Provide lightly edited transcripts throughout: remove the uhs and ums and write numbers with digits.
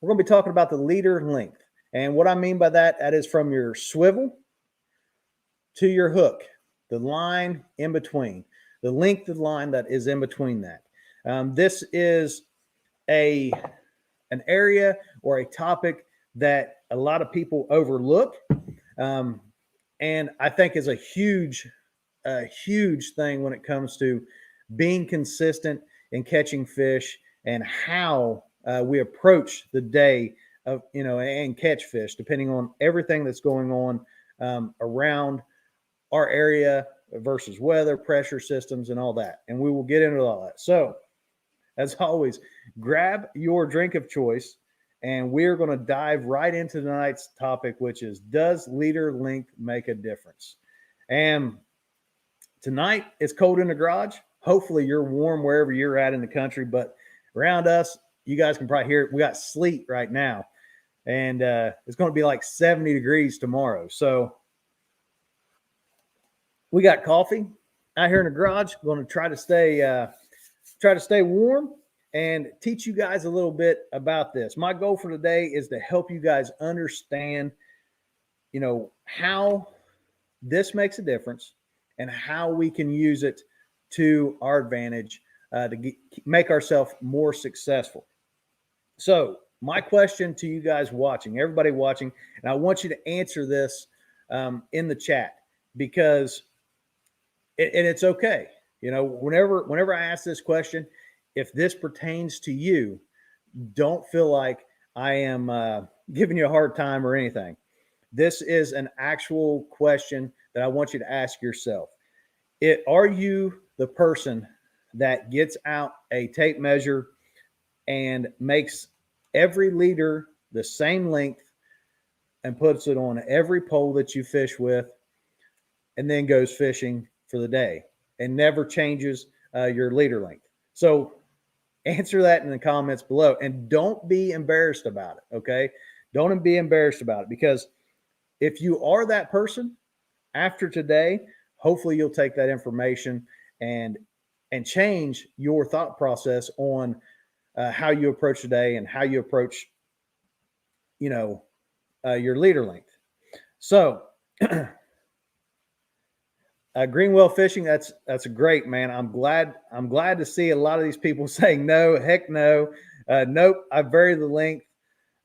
we're going to be talking about the leader length. And what I mean by that, that is from your swivel to your hook, the line in between, the length of line that is in between that. This is a an area or a topic that a lot of people overlook, um, and I think is a huge thing when it comes to being consistent in catching fish and how we approach the day of and catch fish, depending on everything that's going on around our area versus weather, pressure systems, and all that. And we will get into all that. So, as always, grab your drink of choice, and we're going to dive right into tonight's topic, which is, does leader length make a difference? And tonight it's cold in the garage. Hopefully you're warm wherever you're at in the country, but around us, you guys can probably hear it. We got sleet right now, and it's going to be like 70 degrees tomorrow. So we got coffee out here in the garage. Going to try to stay warm and teach you guys a little bit about this. My goal for today is to help you guys understand, how this makes a difference and how we can use it to our advantage to make ourselves more successful. So, my question to you guys watching, everybody watching, and I want you to answer this in the chat, because and it's okay. Whenever I ask this question, if this pertains to you, don't feel like I am giving you a hard time or anything. This is an actual question that I want you to ask yourself. Are you the person that gets out a tape measure and makes every leader the same length and puts it on every pole that you fish with, and then goes fishing for the day and never changes your leader length? So answer that in the comments below, and don't be embarrassed about it. Okay. Don't be embarrassed about it, because if you are that person after today, hopefully you'll take that information and change your thought process on how you approach the day and how you approach, your leader length. So Greenwell fishing, that's a great, man. I'm glad to see a lot of these people saying no, heck no, nope. I vary the length.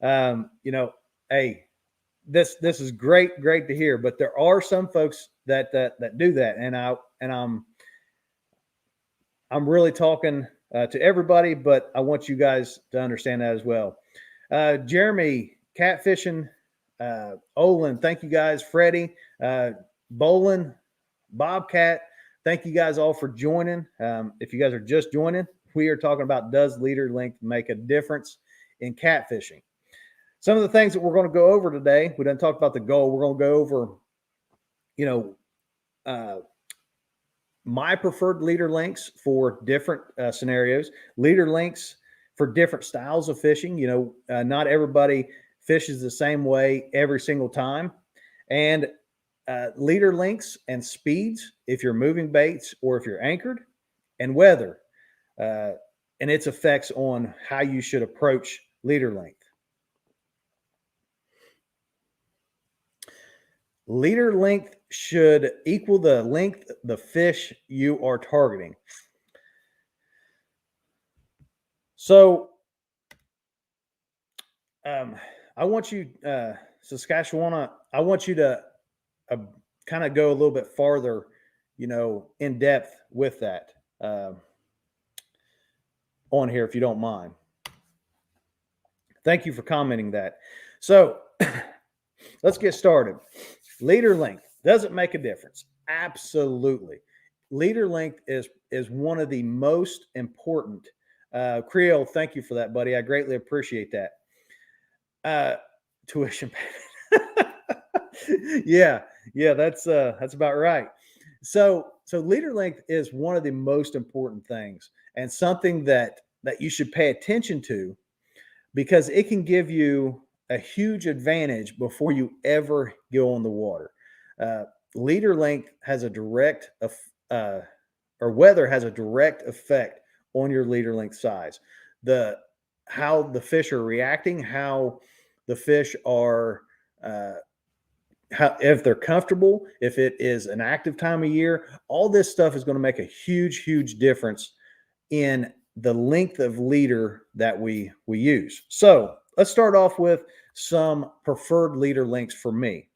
Hey, this is great to hear. But there are some folks that do that, and I'm really talking to everybody, but I want you guys to understand that as well. Jeremy, catfishing, Olin, thank you guys. Freddie, Bolin, Bobcat, thank you guys all for joining. If you guys are just joining, we are talking about, does leader length make a difference in catfishing? Some of the things that we're going to go over today, we didn't talk about the goal. We're going to go over, my preferred leader lengths for different scenarios, leader lengths for different styles of fishing. Not everybody fishes the same way every single time. And leader lengths and speeds if you're moving baits or if you're anchored, and weather and its effects on how you should approach leader length. Leader length should equal the length of the fish you are targeting. So I want you, Saskatchewan, I want you to kind of go a little bit farther, in depth with that on here, if you don't mind. Thank you for commenting that. So let's get started. Leader length, does it make a difference? Absolutely. Leader length is one of the most important. Creole, thank you for that, buddy. I greatly appreciate that. Tuition payment. yeah, that's about right. So leader length is one of the most important things, and something that you should pay attention to, because it can give you a huge advantage before you ever go on the water. Leader length has a direct or weather has a direct effect on your leader length size. The how the fish are reacting, how the fish are, how, if they're comfortable, if it is an active time of year. All this stuff is going to make a huge, huge difference in the length of leader that we use. So let's start off with some preferred leader lengths for me.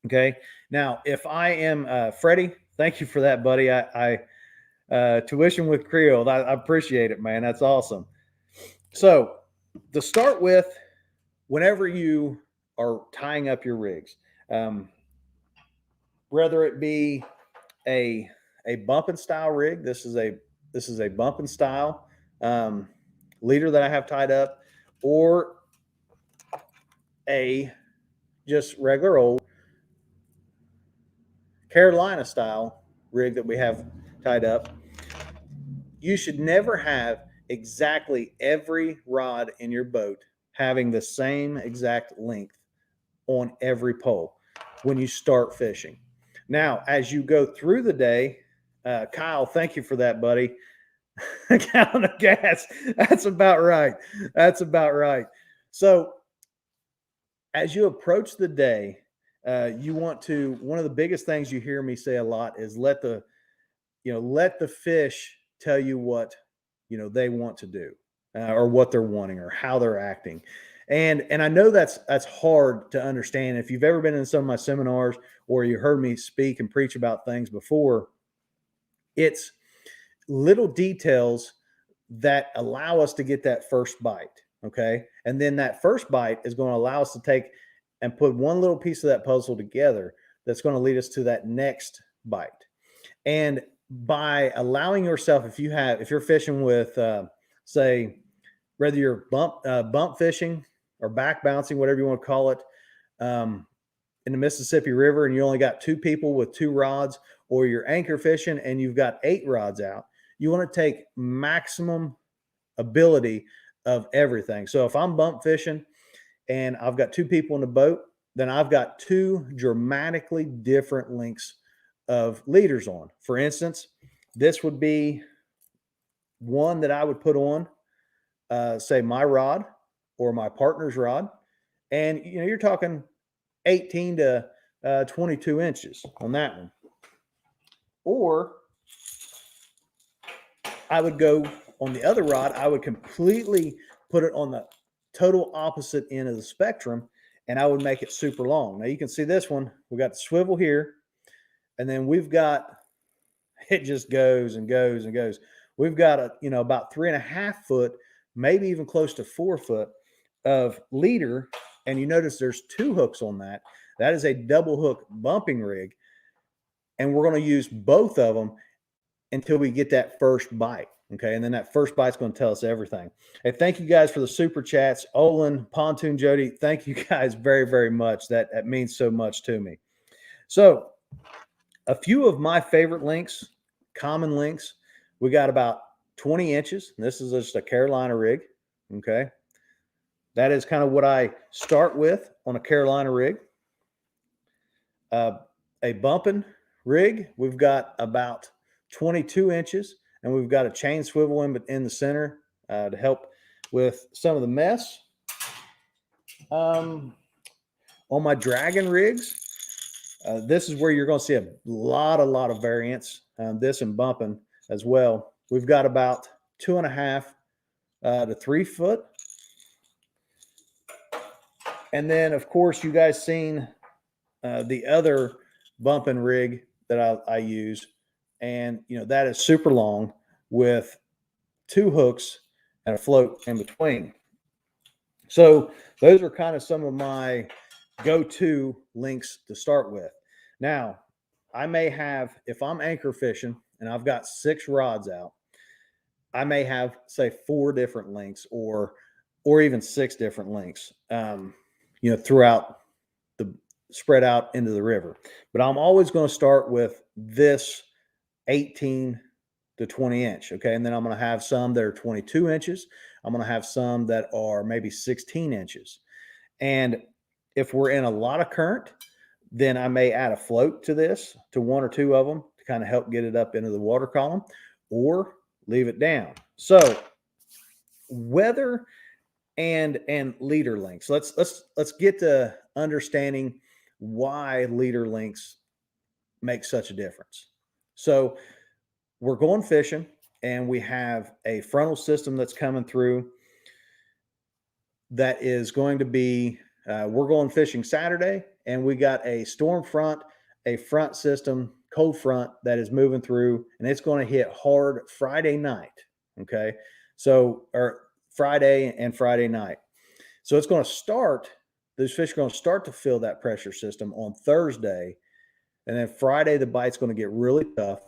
Okay. Now, if I am Freddie, thank you for that, buddy. I tuition with Creole. I appreciate it, man. That's awesome. So to start with, whenever you are tying up your rigs, um, whether it be a bumping style rig, this is a bumping style um, leader that I have tied up, or a just regular old Carolina style rig that we have tied up. You should never have exactly every rod in your boat having the same exact length on every pole when you start fishing. Now, as you go through the day, Kyle, thank you for that, buddy. A gallon of gas. That's about right. That's about right. So, as you approach the day, you want to. One of the biggest things you hear me say a lot is let the fish tell you what they want to do, or what they're wanting, or how they're acting. And I know that's hard to understand. If you've ever been in some of my seminars, or you heard me speak and preach about things before, it's little details that allow us to get that first bite. Okay. And then that first bite is going to allow us to take and put one little piece of that puzzle together that's going to lead us to that next bite. And by allowing yourself, if you're fishing with, say, whether you're bump fishing or back bouncing, whatever you want to call it, in the Mississippi River, and you only got 2 people with 2 rods, or you're anchor fishing and you've got 8 rods out, you want to take maximum ability of everything. So if I'm bump fishing and I've got 2 people in the boat, then I've got 2 dramatically different lengths of leaders on. For instance, this would be one that I would put on, say, my rod or my partner's rod, and you're talking 18 to 22 inches on that one. Or I would go on the other rod. I would completely put it on the total opposite end of the spectrum, and I would make it super long. Now you can see this one. We got the swivel here, and then we've got, it just goes and goes and goes. We've got about 3.5 foot, maybe even close to 4 foot of leader. And you notice there's 2 hooks on that. That is a double hook bumping rig. And we're going to use both of them until we get that first bite. Okay. And then that first bite's going to tell us everything. Hey, thank you guys for the super chats. Olin, Pontoon Jody, thank you guys very, very much. That means so much to me. So a few of my favorite links, common links, we got about 20 inches. This is just a Carolina rig. Okay. That is kind of what I start with on a Carolina rig. A bumping rig, we've got about 22 inches, and we've got a chain swivel in the center to help with some of the mess. On my dragon rigs, this is where you're going to see a lot of variance. This and bumping as well. We've got about 2.5 to 3 foot. And then, of course, you guys seen the other bumping rig that I use. And, that is super long with 2 hooks and a float in between. So those are kind of some of my go-to links to start with. Now, I may have, if I'm anchor fishing and I've got 6 rods out, I may have, say, 4 different links or even 6 different links, throughout the spread out into the river. But I'm always going to start with this 18 to 20 inch. Okay. And then I'm going to have some that are 22 inches. I'm going to have some that are maybe 16 inches. And if we're in a lot of current, then I may add a float to this, to 1 or 2 of them, to kind of help get it up into the water column, or leave it down. So weather and leader lengths. Let's get to understanding why leader lengths make such a difference. So we're going fishing and we have a frontal system that's coming through that is going to be we're going fishing Saturday and we got a storm front, a front system, cold front that is moving through, and it's going to hit hard Friday night. Okay. So, or Friday and Friday night. So it's going to start, those fish are going to start to feel that pressure system on Thursday. And then Friday, the bite's going to get really tough.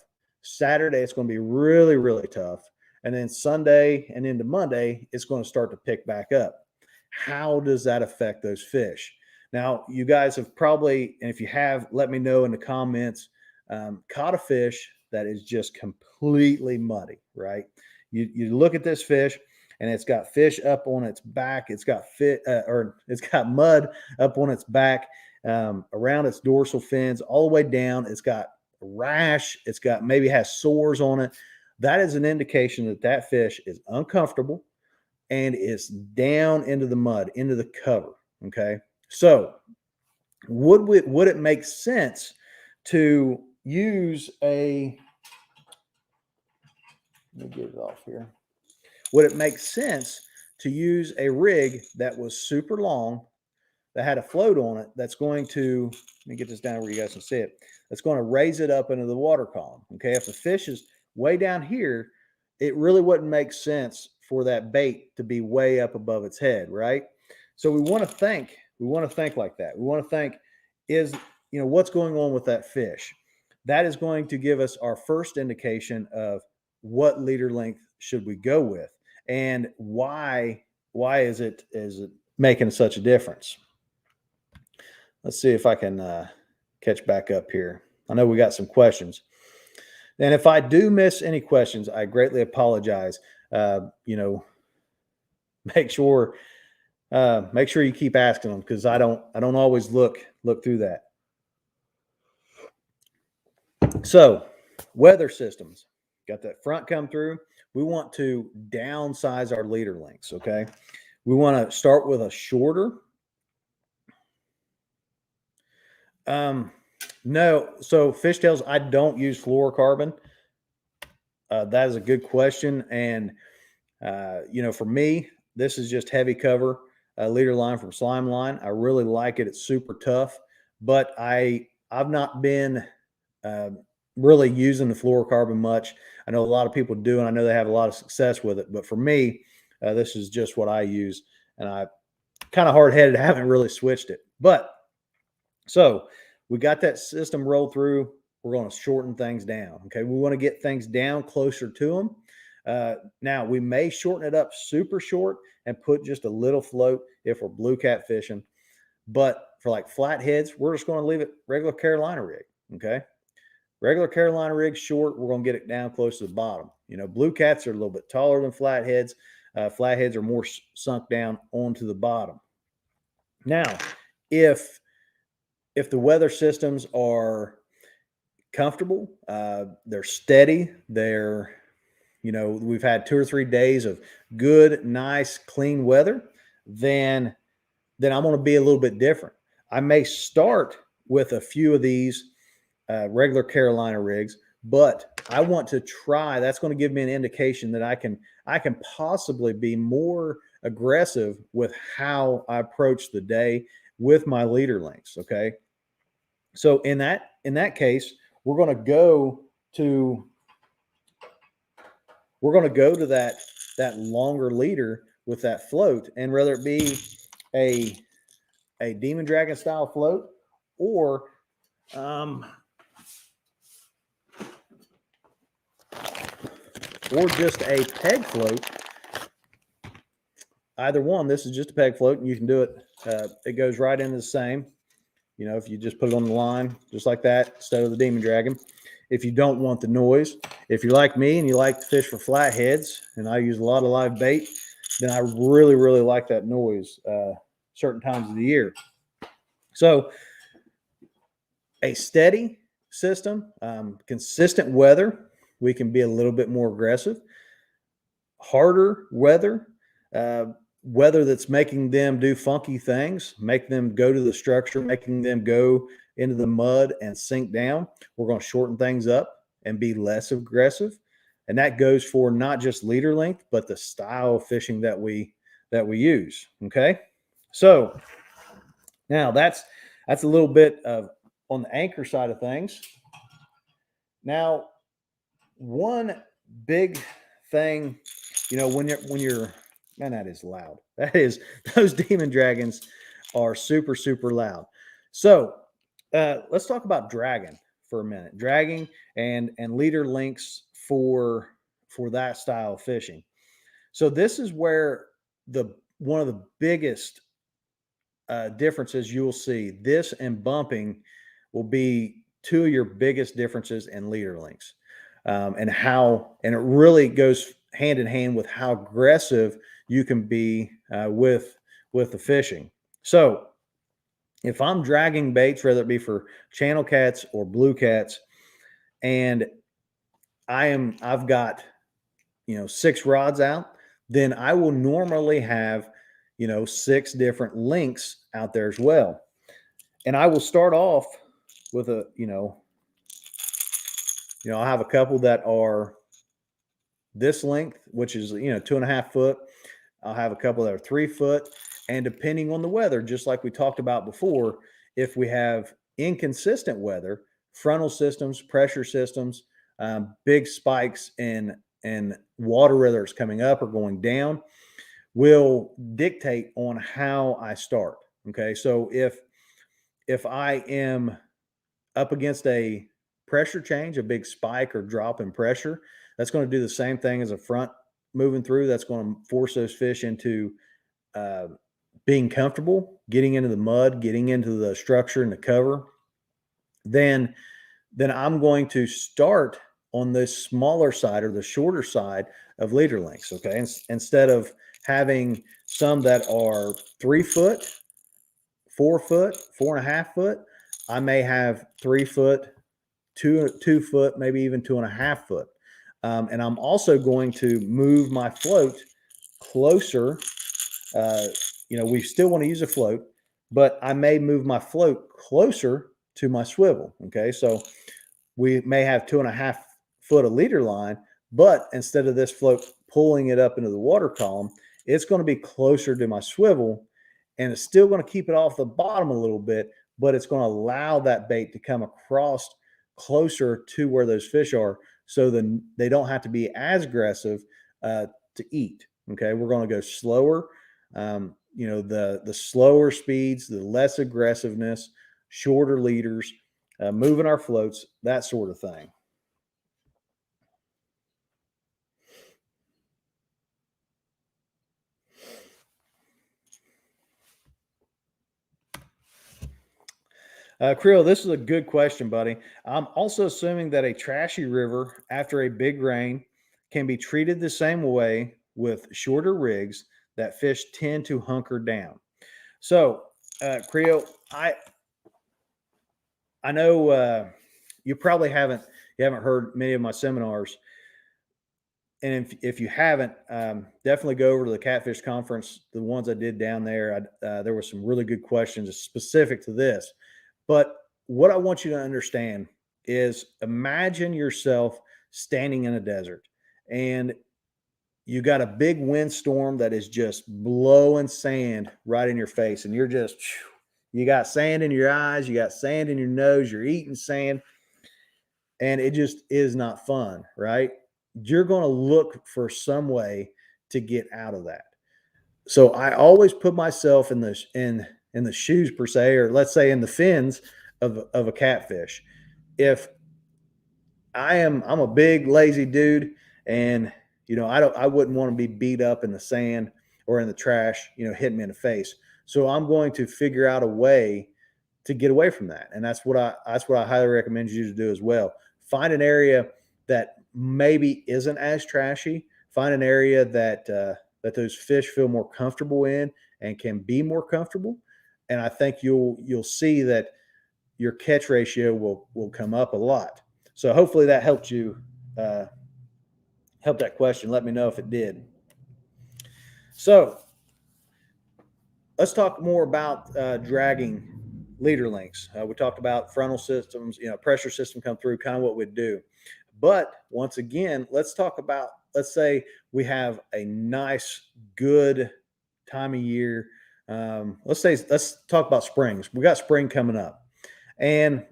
Saturday, it's going to be really, really tough. And then Sunday and into Monday, it's going to start to pick back up. How does that affect those fish? Now, you guys have probably, and if you have, let me know in the comments, caught a fish that is just completely muddy, right? You look at this fish and it's got fish up on its back. It's got it's got mud up on its back, around its dorsal fins, all the way down. It's got a rash. It's got maybe has sores on it. That is an indication that that fish is uncomfortable and is down into the mud, into the cover. Okay. So would it make sense to use let me get it off here. Would it make sense to use a rig that was super long, that had a float on it, that's going to, let me get this down where you guys can see it, that's going to raise it up into the water column. Okay. If the fish is way down here, it really wouldn't make sense for that bait to be way up above its head, right? So we want to think like that. We want to think what's going on with that fish? That is going to give us our first indication of what leader length should we go with, and why is it making such a difference? Let's see if I can catch back up here. I know we got some questions, and if I do miss any questions, I greatly apologize. Make sure you keep asking them, because I don't always look through that. So, weather systems, got that front come through. We want to downsize our leader lengths. Okay, we want to start with a shorter. No, so fishtails, I don't use fluorocarbon. That is a good question, and for me, this is just heavy cover leader line from Slime Line. I really like it. It's super tough, but I've not been really using the fluorocarbon much. I know a lot of people do, and I know they have a lot of success with it. But for me, this is just what I use, and I kind of hard-headed. I haven't really switched it. But so we got that system rolled through. We're going to shorten things down. Okay, we want to get things down closer to them. Now we may shorten it up super short and put just a little float if we're blue cat fishing. But for like flatheads, we're just going to leave it regular Carolina rig. Okay. Regular Carolina rig short, we're going to get it down close to the bottom. Blue cats are a little bit taller than flatheads. Flatheads are more sunk down onto the bottom. Now, if the weather systems are comfortable, they're steady, we've had 2 or 3 days of good, nice, clean weather, then I'm going to be a little bit different. I may start with a few of these regular Carolina rigs, but I want to try. That's going to give me an indication that I can possibly be more aggressive with how I approach the day with my leader lengths. Okay, so in that case, we're going to go to that longer leader with that float, and whether it be a Demon Dragon style float or just a peg float. Either one. This is just a peg float, and you can do it. It goes right into the same. If you just put it on the line, just like that, instead of the Demon Dragon. If you don't want the noise, if you're like me and you like to fish for flatheads, and I use a lot of live bait, then I really, really like that noise certain times of the year. So a steady system, consistent weather, we can be a little bit more aggressive. Harder weather, uh, weather that's making them do funky things, make them go to the structure, making them go into the mud and sink down. We're going to shorten things up and be less aggressive. And that goes for not just leader length, but the style of fishing that we use. Okay. So now that's a little bit of on the anchor side of things. Now, one big thing, when you're man, that is loud. That is those demon dragons are super super loud. So let's talk about dragging for a minute. Dragging and leader links for that style of fishing. So this is where the one of the biggest differences you'll see. This and bumping will be two of your biggest differences in leader links, and it really goes hand in hand with how aggressive you can be with the fishing. So if I'm dragging baits, whether it be for channel cats or blue cats, and I've got 6 rods out, then I will normally have 6 different links out there as well. And I will start off with I'll have a couple that are this length, which is 2.5 foot. I'll have a couple that are 3 foot, and depending on the weather, just like we talked about before, if we have inconsistent weather, frontal systems, pressure systems, big spikes in water, whether it's coming up or going down, will dictate on how I start. Okay, so if I am up against a pressure change, a big spike or drop in pressure, that's going to do the same thing as a front moving through. That's going to force those fish into uh, being comfortable, getting into the mud, getting into the structure and the cover. Then, then I'm going to start on the smaller side or the shorter side of leader lengths. Okay, instead of having some that are 3 foot, 4 foot, 4.5 foot, I may have 3 foot, 2 foot, maybe even 2.5 foot. And I'm also going to move my float closer. We still want to use a float, but I may move my float closer to my swivel. Okay, so we may have 2.5 foot of leader line, but instead of this float pulling it up into the water column, it's going to be closer to my swivel, and it's still going to keep it off the bottom a little bit, but it's going to allow that bait to come across closer to where those fish are, so then they don't have to be as aggressive to eat. Okay, we're going to go slower. The slower speeds, the less aggressiveness, shorter leaders, moving our floats, that sort of thing. Creel, this is a good question, buddy. I'm also assuming that a trashy river after a big rain can be treated the same way with shorter rigs that fish tend to hunker down. So, Creel, I know you probably haven't heard many of my seminars, and if you haven't, definitely go over to the Catfish Conference. The ones I did down there, there were some really good questions specific to this. But what I want you to understand is, imagine yourself standing in a desert, and you got a big windstorm that is just blowing sand right in your face, and you got sand in your eyes, you got sand in your nose, you're eating sand, and it just is not fun, right? You're going to look for some way to get out of that. So I always put myself in the shoes per se, or let's say in the fins of a catfish. If I'm a big lazy dude, and I wouldn't want to be beat up in the sand or in the trash, hitting me in the face. So I'm going to figure out a way to get away from that. And that's what I highly recommend you to do as well. Find an area that maybe isn't as trashy. Find an area that those fish feel more comfortable in and can be more comfortable. And I think you'll see that your catch ratio will come up a lot. So hopefully that helped you help that question. Let me know if it did. So let's talk more about dragging leader links. We talked about frontal systems, pressure system come through, kind of what we'd do. But once again, let's talk about, let's say we have a nice, good time of year. Let's talk about springs. We got spring coming up, and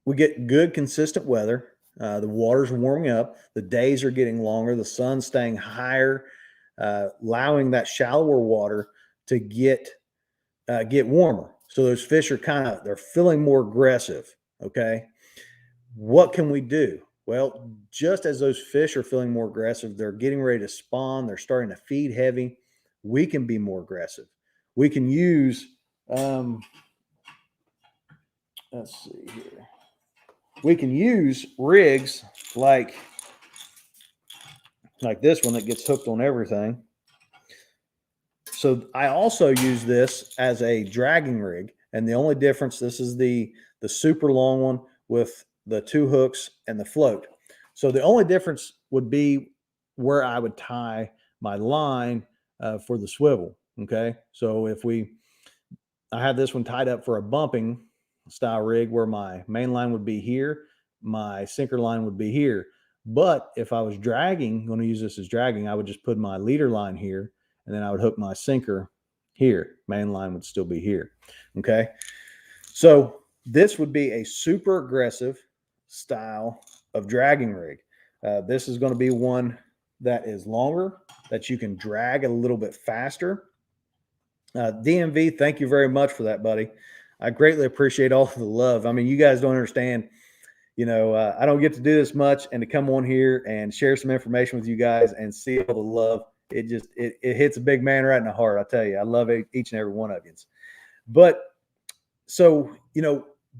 we get good, consistent weather. The water's warming up. The days are getting longer. The sun's staying higher, allowing that shallower water to get warmer. So those fish are they're feeling more aggressive. Okay, what can we do? Well, just as those fish are feeling more aggressive, they're getting ready to spawn. They're starting to feed heavy. We can be more aggressive. We can use. Let's see here. We can use rigs like this one that gets hooked on everything. So I also use this as a dragging rig, and the only difference, this is the super long one with the 2 hooks and the float. So the only difference would be where I would tie my line for the swivel. Okay, so I have this one tied up for a bumping style rig where my main line would be here, my sinker line would be here. But if I was dragging, going to use this as dragging, I would just put my leader line here, and then I would hook my sinker here. Main line would still be here. Okay. So this would be a super aggressive style of dragging rig. This is going to be one that is longer, that you can drag a little bit faster. DMV, thank you very much for that, buddy. I greatly appreciate all of the love. I mean, you guys don't understand. I don't get to do this much, and to come on here and share some information with you guys and see all the love, it hits a big man right in the heart. I tell you, I love each and every one of you. But so,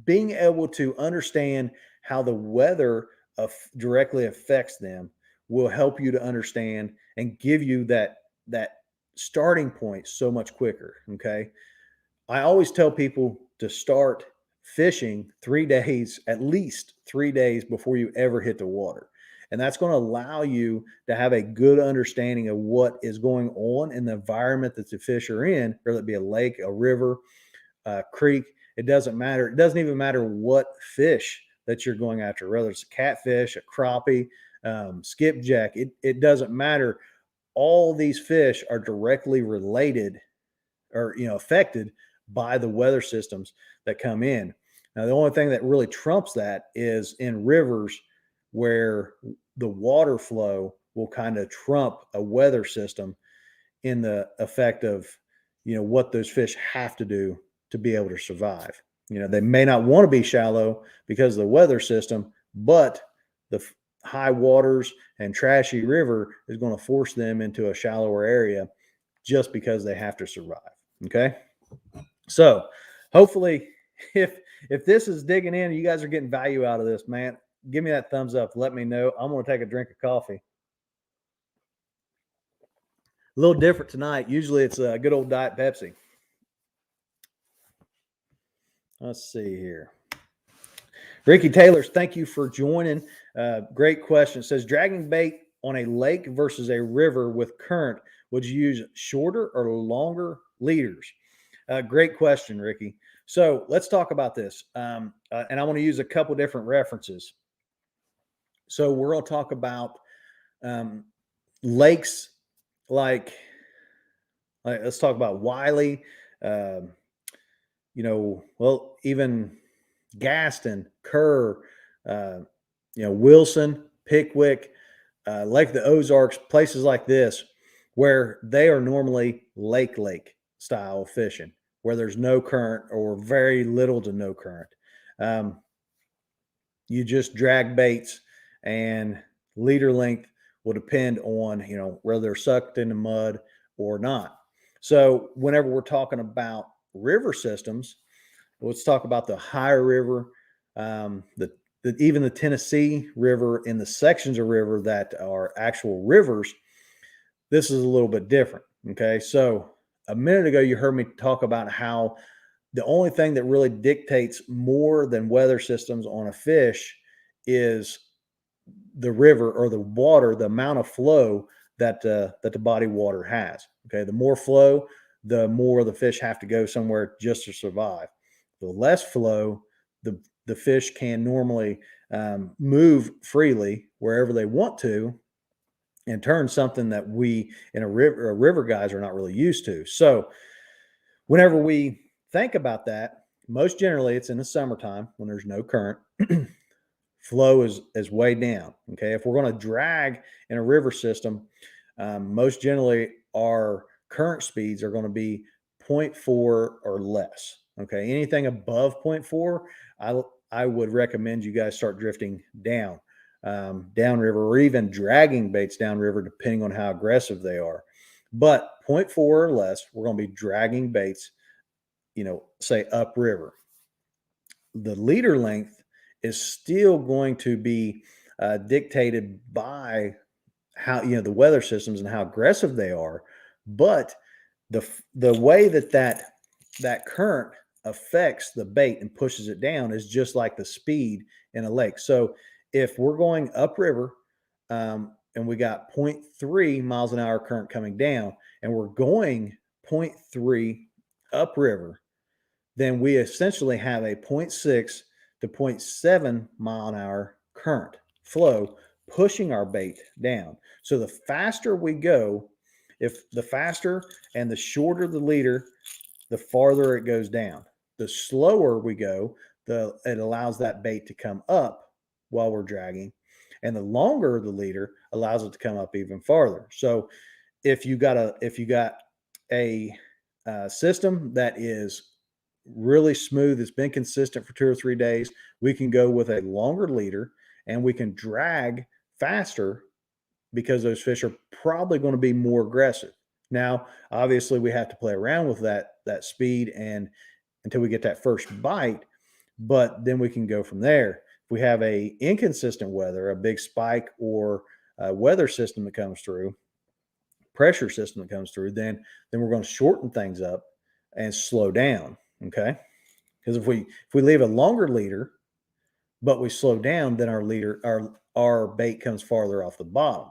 being able to understand how the weather directly affects them will help you to understand and give you that starting point so much quicker. Okay. I always tell people to start fishing 3 days, at least 3 days before you ever hit the water. And that's going to allow you to have a good understanding of what is going on in the environment that the fish are in, whether it be a lake, a river, a creek. It doesn't matter. It doesn't even matter what fish that you're going after, whether it's a catfish, a crappie, skipjack. It doesn't matter. All these fish are directly related or affected by the weather systems that come in. Now, the only thing that really trumps that is in rivers where the water flow will kind of trump a weather system in the effect of, what those fish have to do to be able to survive. They may not want to be shallow because of the weather system, but the high waters and trashy river is going to force them into a shallower area just because they have to survive. Okay. So hopefully if this is digging in, you guys are getting value out of this, man, give me that thumbs up. Let me know. I'm going to take a drink of coffee. A little different tonight. Usually it's a good old Diet Pepsi. Let's see here. Ricky Taylor's, thank you for joining. Great question. It says, dragging bait on a lake versus a river with current, would you use shorter or longer leaders? Great question, Ricky. So let's talk about this. And I want to use a couple different references. So we're going to talk about lakes like let's talk about Wiley, even Gaston, Kerr, Wilson, Pickwick, Lake the Ozarks, places like this, where they are normally lake style fishing, where there's no current or very little to no current. You just drag baits, and leader length will depend on, whether they're sucked in the mud or not. So whenever we're talking about river systems, let's talk about the higher river, even the Tennessee River, in the sections of river that are actual rivers. This is a little bit different. Okay. So a minute ago, you heard me talk about how the only thing that really dictates more than weather systems on a fish is the river or the water, the amount of flow that the body water has. Okay, the more flow, the more the fish have to go somewhere just to survive. The less flow, the fish can normally move freely wherever they want to, and turn something that we in a river guys are not really used to. So whenever we think about that, most generally it's in the summertime when there's no current. Flow is way down. Okay, if we're going to drag in a river system, most generally our current speeds are going to be 0.4 or less. Okay, anything above 0.4, I would recommend you guys start drifting down, downriver, or even dragging baits downriver, depending on how aggressive they are. But 0.4 or less, we're going to be dragging baits, say upriver. The leader length is still going to be dictated by how the weather systems and how aggressive they are, but the way that current affects the bait and pushes it down is just like the speed in a lake. So if we're going upriver and we got 0.3 miles an hour current coming down, and we're going 0.3 upriver, then we essentially have a 0.6 to 0.7 mile an hour current flow pushing our bait down. So the faster we go, if the faster and the shorter the leader, the farther it goes down. The slower we go, it allows that bait to come up while we're dragging. And the longer the leader allows it to come up even farther. So if you got a system that is really smooth, it's been consistent for 2 or 3 days, we can go with a longer leader and we can drag faster because those fish are probably going to be more aggressive. Now, obviously, we have to play around with that speed and until we get that first bite, but then we can go from there. If we have a inconsistent weather, a big spike or a weather system that comes through, pressure system that comes through, then we're going to shorten things up and slow down. Okay, because if we leave a longer leader, but we slow down, then our bait comes farther off the bottom.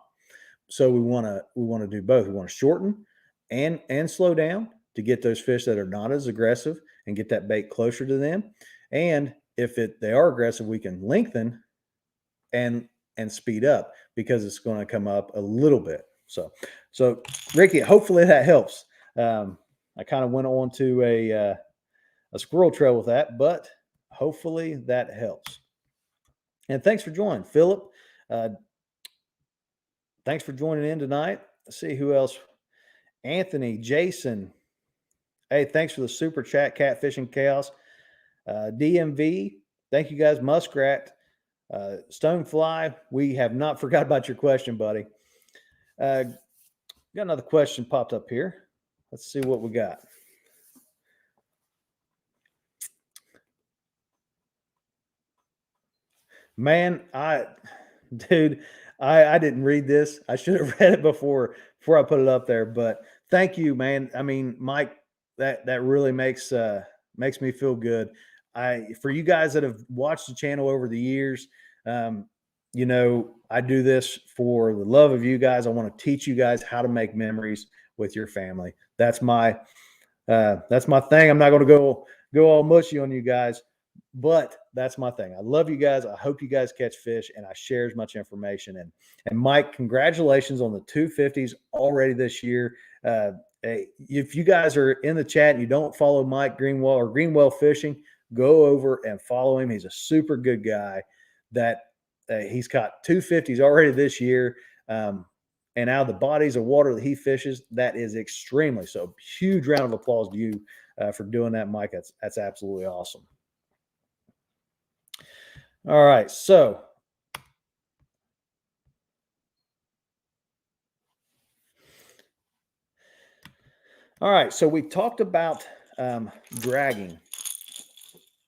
So we want to do both. We want to shorten and slow down to get those fish that are not as aggressive and get that bait closer to them. And if they are aggressive, we can lengthen and speed up because it's going to come up a little bit. So Ricky, hopefully that helps. I kind of went on to a squirrel trail with that, but hopefully that helps. And thanks for joining, Philip. Thanks for joining in tonight. Let's see who else. Anthony, Jason. Hey, thanks for the super chat, Catfishing Chaos. DMV, thank you guys. Muskrat, Stonefly, we have not forgot about your question, buddy. Got another question popped up here. Let's see what we got. Man, I didn't read this. I should have read it before I put it up there. But thank you, man. I mean, Mike, that really makes me feel good. For you guys that have watched the channel over the years, I do this for the love of you guys. I want to teach you guys how to make memories with your family. That's my thing. I'm not going to go all mushy on you guys, but that's my thing. I love you guys. I hope you guys catch fish and I share as much information. And Mike, congratulations on the 250s already this year. Hey, if you guys are in the chat and you don't follow Mike Greenwell or Greenwell Fishing, go over and follow him. He's a super good guy that he's caught 250s already this year. And out of the bodies of water that he fishes, that is extremely so. Huge round of applause to you for doing that, Mike. That's absolutely awesome. All right, so we talked about dragging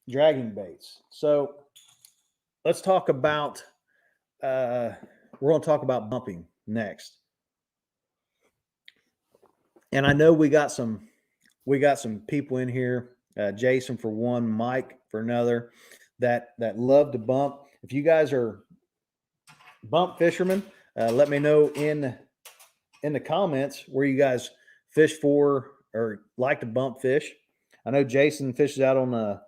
baits. So let's talk about we're going to talk about bumping next. And I know we got some people in here, Jason for one, Mike for another, that love to bump. If you guys are bump fishermen, let me know in in the comments where you guys fish for or like to bump fish. I know Jason fishes out on the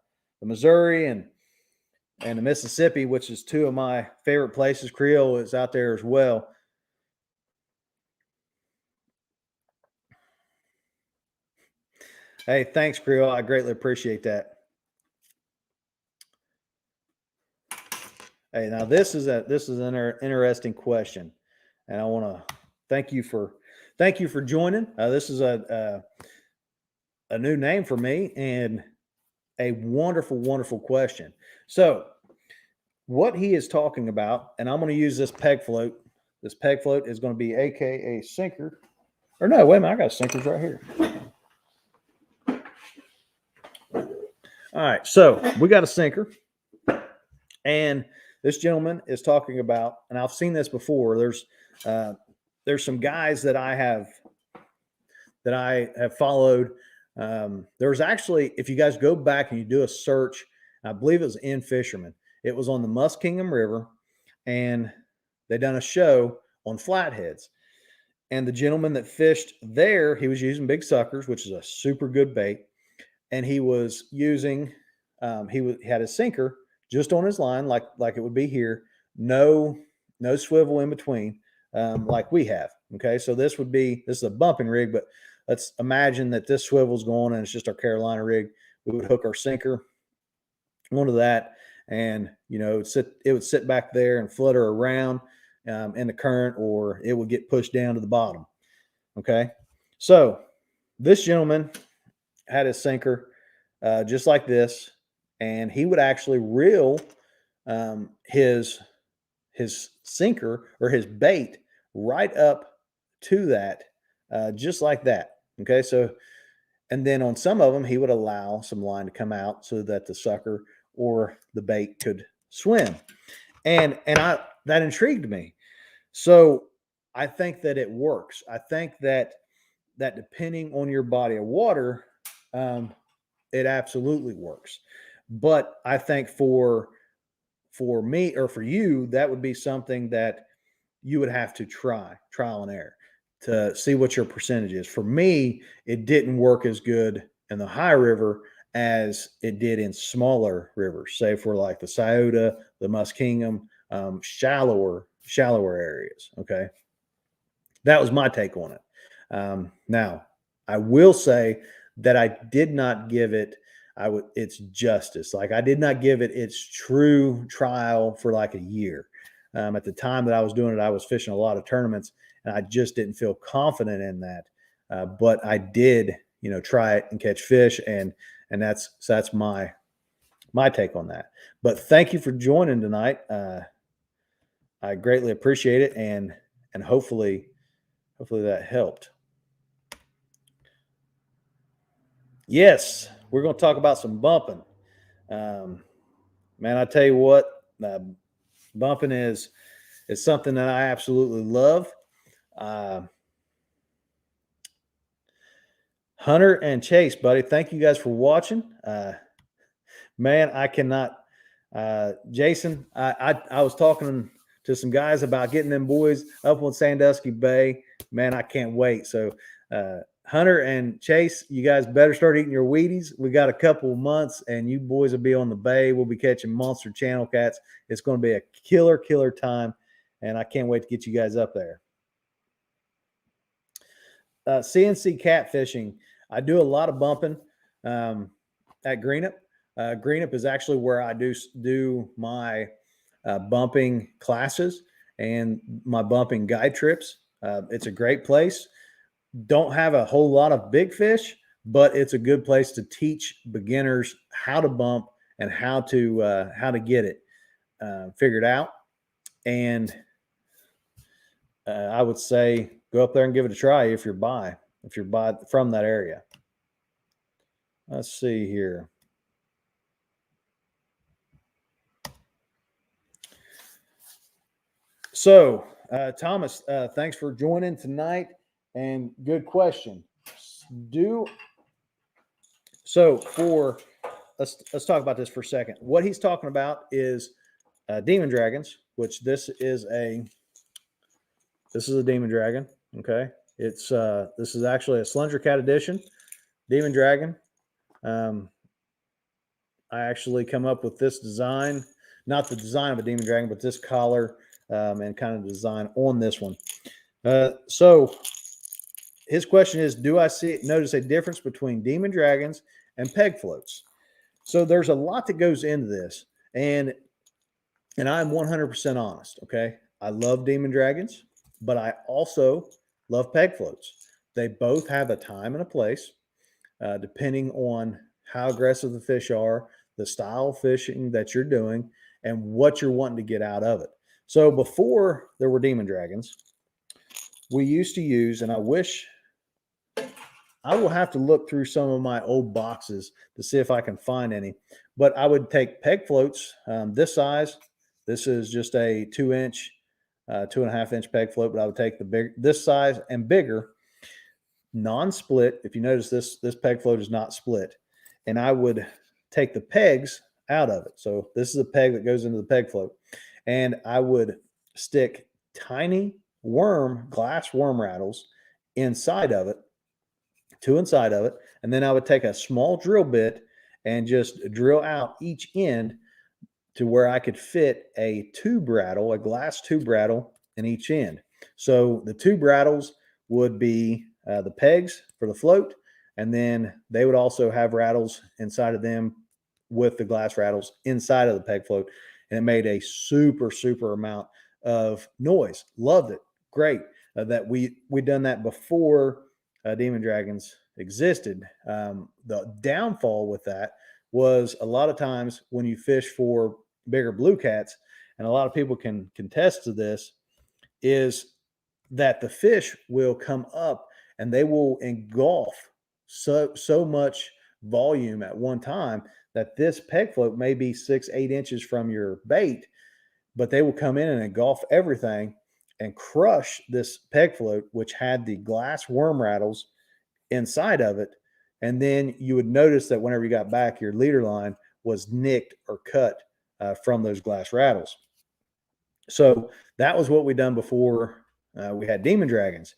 Missouri and the Mississippi, which is two of my favorite places. Creole is out there as well. Hey, thanks, Creole. I greatly appreciate that. Hey, now this is an interesting question, and I want to thank you for joining. This is a new name for me and a wonderful question. So, what he is talking about, and I'm going to use this peg float. This peg float is going to be AKA sinker. Or no, wait a minute, I got sinkers right here. All right, so we got a sinker, and this gentleman is talking about, and I've seen this before. There's some guys that I have followed. There's actually, if you guys go back and you do a search, I believe it was in Fisherman. It was on the Muskingum River, and they done a show on flatheads. And the gentleman that fished there, he was using big suckers, which is a super good bait. And he was using, he had a sinker just on his line, like it would be here, no swivel in between, like we have. Okay, so this is a bumping rig, but let's imagine that this swivel's going and it's just our Carolina rig. We would hook our sinker onto that, and it would sit back there and flutter around in the current, or it would get pushed down to the bottom. Okay, so this gentleman had his sinker just like this, and he would actually reel his sinker or his bait right up to that, just like that. Okay, so, and then on some of them, he would allow some line to come out so that the sucker or the bait could swim, and that intrigued me. So I think that it works. I think that depending on your body of water, it absolutely works. But I think for me or for you, that would be something that you would have to trial and error to see what your percentage is. For me, it didn't work as good in the high river as it did in smaller rivers, say for like the Scioto, the Muskingum, shallower areas. Okay, that was my take on it. Now, I will say that I did not give it its justice. Like, I did not give it its true trial for like a year. At the time that I was doing it, I was fishing a lot of tournaments, and I just didn't feel confident in that. But I did, try it and catch fish, and that's my take on that. But thank you for joining tonight. I greatly appreciate it, and hopefully that helped. Yes, we're going to talk about some bumping. Man, I tell you what, bumping is something that I absolutely love. Hunter and Chase, buddy, thank you guys for watching. Man, I cannot. Jason, I was talking to some guys about getting them boys up on Sandusky Bay. Man, I can't wait. So, Hunter and Chase, you guys better start eating your Wheaties. We got a couple of months, and you boys will be on the bay. We'll be catching monster channel cats. It's going to be a killer time, and I can't wait to get you guys up there. CNC catfishing. I do a lot of bumping at Greenup. Greenup is actually where I do my bumping classes and my bumping guide trips. It's a great place. Don't have a whole lot of big fish, but it's a good place to teach beginners how to bump and how to get it figured out. And I would say go up there and give it a try if you're by from that area. Let's see here. So, Thomas, thanks for joining tonight, and good question. Let's talk about this for a second. What he's talking about is demon dragons, which this is a demon dragon. Okay, It's this is actually a Slender Cat edition, Demon Dragon. I actually come up with this design, not the design of a Demon Dragon, but this collar and kind of design on this one. So his question is, do I notice a difference between Demon Dragons and peg floats? So there's a lot that goes into this, and I'm 100% honest. Okay, I love Demon Dragons, but I also love peg floats. They both have a time and a place, depending on how aggressive the fish are, the style of fishing that you're doing, and what you're wanting to get out of it. So before there were Demon Dragons, we used to use, and I will have to look through some of my old boxes to see if I can find any, but I would take peg floats this size. This is just a 2-inch, 2.5-inch peg float, but I would take this size and bigger, non-split. If you notice, this peg float is not split, and I would take the pegs out of it. So this is a peg that goes into the peg float, and I would stick tiny glass worm rattles inside of it, and then I would take a small drill bit and just drill out each end to where I could fit a glass tube rattle in each end. So the tube rattles would be the pegs for the float, and then they would also have rattles inside of them with the glass rattles inside of the peg float, and it made a super amount of noise. Loved it. Great. That we done that before Demon Dragons existed. The downfall with that was a lot of times when you fish for bigger blue cats, and a lot of people can contest to this, is that the fish will come up and they will engulf so much volume at one time that this peg float may be 6-8 inches from your bait, but they will come in and engulf everything and crush this peg float, which had the glass worm rattles inside of it. And then you would notice that whenever you got back, your leader line was nicked or cut from those glass rattles. So that was what we done before we had Demon Dragons.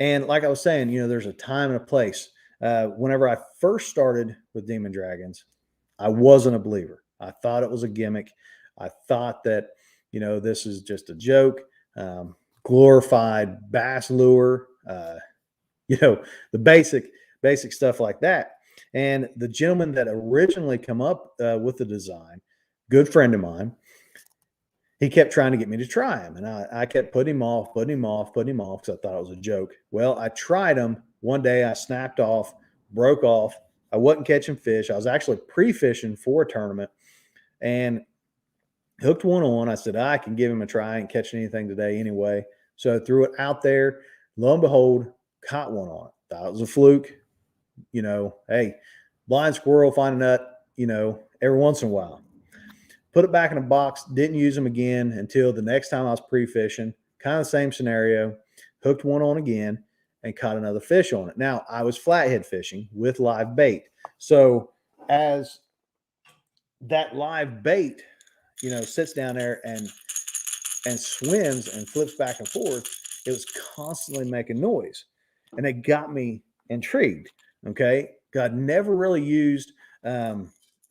And like I was saying, there's a time and a place. Whenever I first started with Demon Dragons, I wasn't a believer. I thought it was a gimmick. I thought that, this is just a joke, glorified bass lure, the basic stuff like that. And the gentleman that originally come up with the design, good friend of mine, he kept trying to get me to try him. And I kept putting him off because I thought it was a joke. Well, I tried him. One day I snapped off, broke off. I wasn't catching fish. I was actually pre-fishing for a tournament and hooked one on. I said, I can give him a try. I ain't catching anything today anyway. So I threw it out there. Lo and behold, caught one on it. Thought it was a fluke. Hey, blind squirrel, find a nut, every once in a while. Put it back in a box, didn't use them again until the next time I was pre-fishing. Kind of the same scenario. Hooked one on again and caught another fish on it. Now, I was flathead fishing with live bait. So as that live bait, sits down there and swims and flips back and forth, it was constantly making noise. And it got me intrigued. Okay. God never really used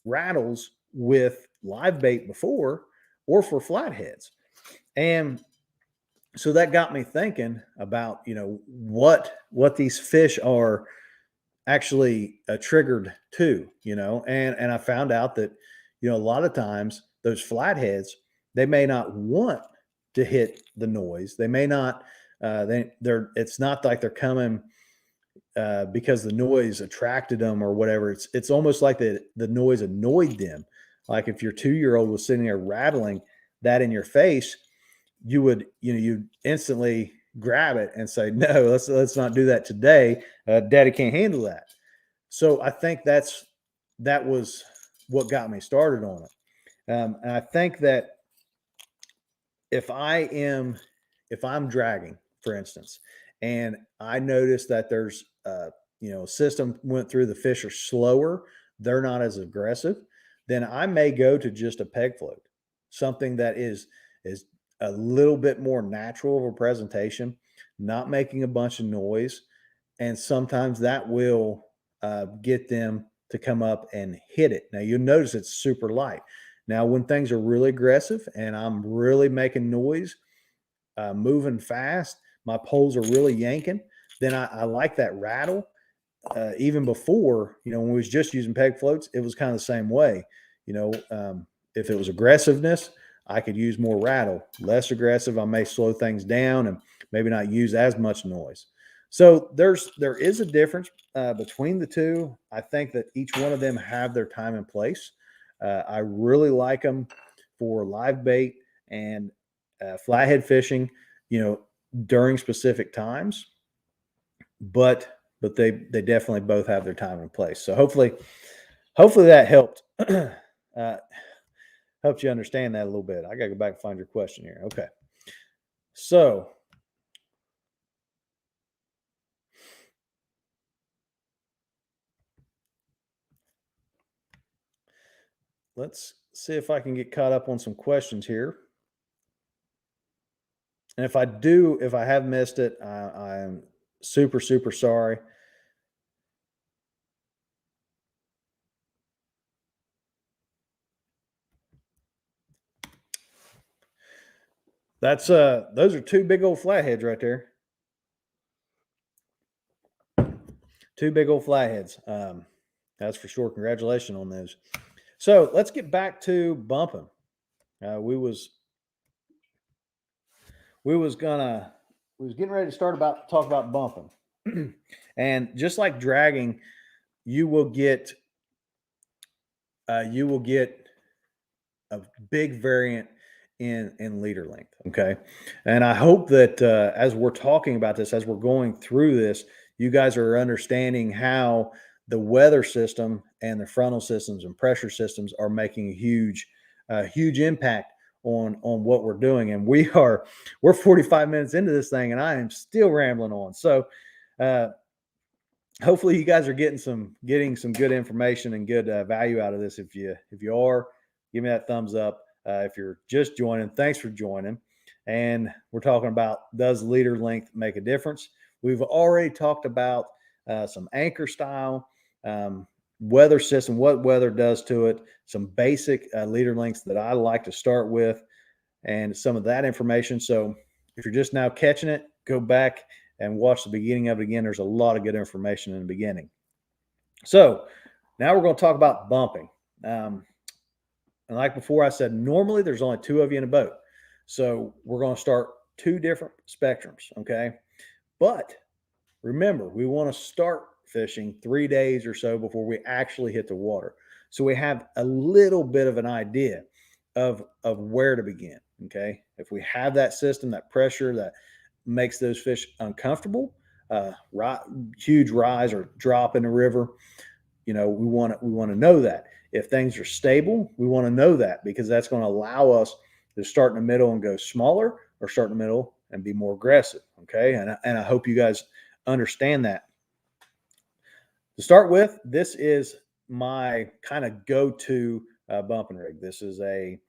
rattles with live bait before or for flatheads. And so that got me thinking about, what these fish are actually triggered to, and I found out that, a lot of times those flatheads, they may not want to hit the noise. They may not, it's not like they're coming because the noise attracted them or whatever. It's almost like the noise annoyed them. Like if your 2-year-old was sitting there rattling that in your face, you would, you'd instantly grab it and say, no, let's not do that today. Daddy can't handle that. So I think that was what got me started on it. And I think that if I'm dragging, for instance, and I notice that there's a system went through, the fish are slower, they're not as aggressive, then I may go to just a peg float, something that is a little bit more natural of a presentation. not making a bunch of noise. And sometimes that will get them to come up and hit it. Now you'll notice it's super light. Now, when things are really aggressive and I'm really making noise, moving fast, my poles are really yanking, then I like that rattle. Even before, when we was just using peg floats, it was kind of the same way. If it was aggressiveness, I could use more rattle. Less aggressive, I may slow things down and maybe not use as much noise. So there is a difference between the two. I think that each one of them have their time and place. I really like them for live bait and flathead fishing, during specific times. But they definitely both have their time and place. So hopefully that helped helped you understand that a little bit. I got to go back and find your question here. Okay. So let's see if I can get caught up on some questions here. And if I have missed it, I am super, super sorry. That's those are two big old flatheads right there. Two big old flatheads. That's for sure. Congratulations on those. So let's get back to bumping. We was getting ready to talk about bumping. And just like dragging, you will get a big variant in leader length. Okay. And I hope that as we're talking about this, as we're going through this, you guys are understanding how the weather system and the frontal systems and pressure systems are making a huge impact on what we're doing. And we're 45 minutes into this thing and I am still rambling on. So hopefully you guys are getting some good information and good value out of this. If you are, give me that thumbs up. If you're just joining, thanks for joining. And we're talking about, does leader length make a difference? We've already talked about some anchor style, weather system, what weather does to it, some basic leader lengths that I like to start with, and some of that information. So if you're just now catching it, go back and watch the beginning of it again. There's a lot of good information in the beginning. So now we're going to talk about bumping. And like before, I said, normally there's only two of you in a boat. So we're going to start two different spectrums. Okay. But remember, we want to start fishing 3 days or so before we actually hit the water. So we have a little bit of an idea of where to begin. Okay. If we have that system, that pressure that makes those fish uncomfortable, huge rise or drop in the river, we want to know that. If things are stable, we want to know that, because that's going to allow us to start in the middle and go smaller, or start in the middle and be more aggressive. Okay. And I hope you guys understand that. To start with, this is my kind of go-to bumping rig. This is a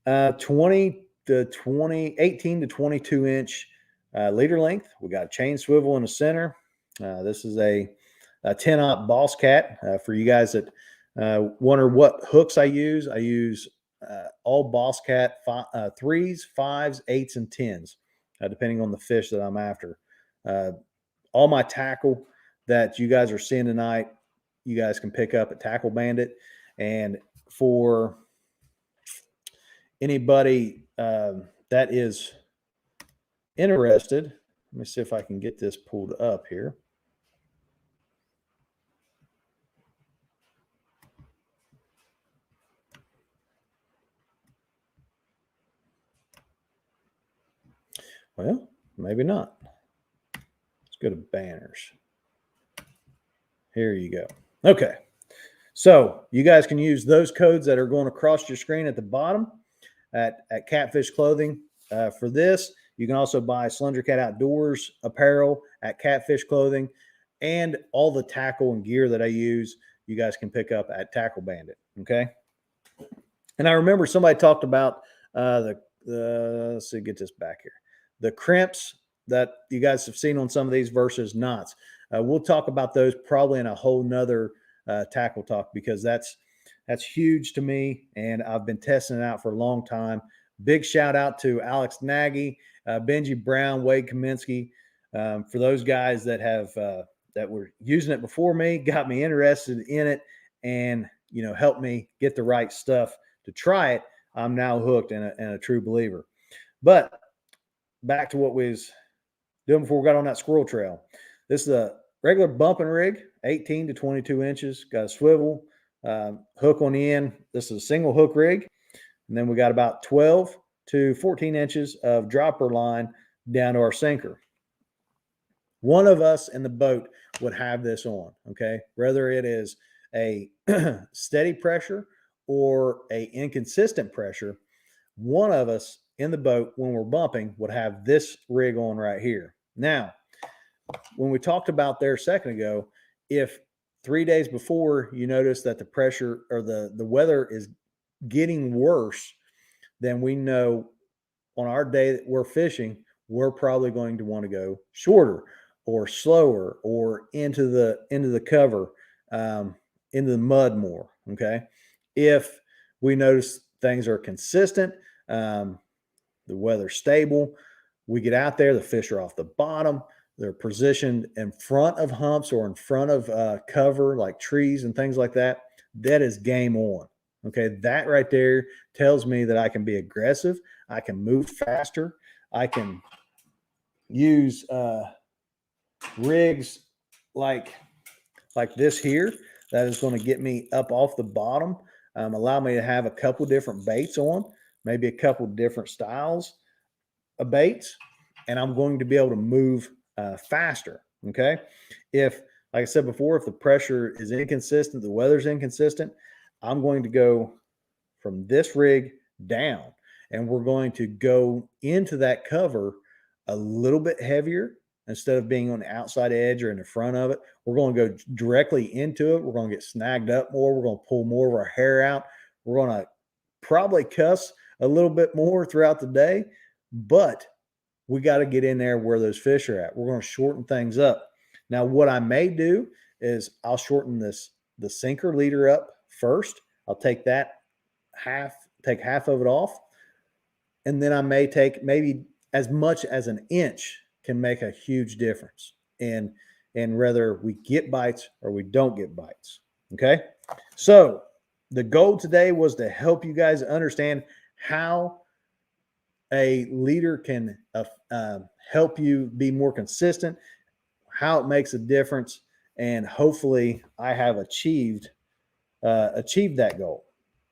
18 to 22 inch leader length. We got a chain swivel in the center. This is a 10-aught Boss Cat. For you guys that wonder what hooks I use all Boss Cat 3s, 5s, 8s, and 10s, depending on the fish that I'm after. All my tackle that you guys are seeing tonight, you guys can pick up at Tackle Bandit. And for anybody that is interested, let me see if I can get this pulled up here. Well, maybe not. Let's go to banners. Here you go. Okay. So you guys can use those codes that are going across your screen at the bottom at Catfish Clothing. For this, you can also buy Slender Cat Outdoors apparel at Catfish Clothing, and all the tackle and gear that I use, you guys can pick up at Tackle Bandit. Okay. And I remember somebody talked about let's see, get this back here. The crimps that you guys have seen on some of these versus knots. We'll talk about those probably in a whole nother tackle talk, because that's huge to me, and I've been testing it out for a long time. Big shout out to Alex Nagy, Benji Brown, Wade Kaminsky, for those guys that have that were using it before me, got me interested in it, and helped me get the right stuff to try it. I'm now hooked and a true believer. But back to what we was doing before we got on that squirrel trail. This is a regular bumping rig, 18 to 22 inches, got a swivel, hook on the end. This is a single hook rig. And then we got about 12 to 14 inches of dropper line down to our sinker. One of us in the boat would have this on, okay? Whether it is a steady pressure or a inconsistent pressure, one of us in the boat when we're bumping would have this rig on right here. Now, when we talked about there a second ago, if 3 days before you notice that the pressure or the weather is getting worse, then we know on our day that we're fishing, we're probably going to want to go shorter or slower or into the cover, into the mud more. Okay. If we notice things are consistent, the weather's stable, we get out there, the fish are off the bottom, they're positioned in front of humps or in front of cover like trees and things like that, that is game on. Okay, that right there tells me that I can be aggressive, I can move faster, I can use rigs like this here that is going to get me up off the bottom, allow me to have a couple different baits on, maybe a couple different styles of baits, and I'm going to be able to move faster. Okay, if, like I said before, if the pressure is inconsistent, the weather's inconsistent, I'm going to go from this rig down, and we're going to go into that cover a little bit heavier. Instead of being on the outside edge or in the front of it, we're going to go directly into it. We're going to get snagged up more. We're going to pull more of our hair out. We're going to probably cuss a little bit more throughout the day, but we got to get in there where those fish are at. We're going to shorten things up. Now, what I may do is I'll shorten the sinker leader up first. I'll take that take half of it off. And then I may take maybe as much as an inch can make a huge difference in whether we get bites or we don't get bites. Okay. So the goal today was to help you guys understand how a leader can help you be more consistent, how it makes a difference, and hopefully I have achieved that goal.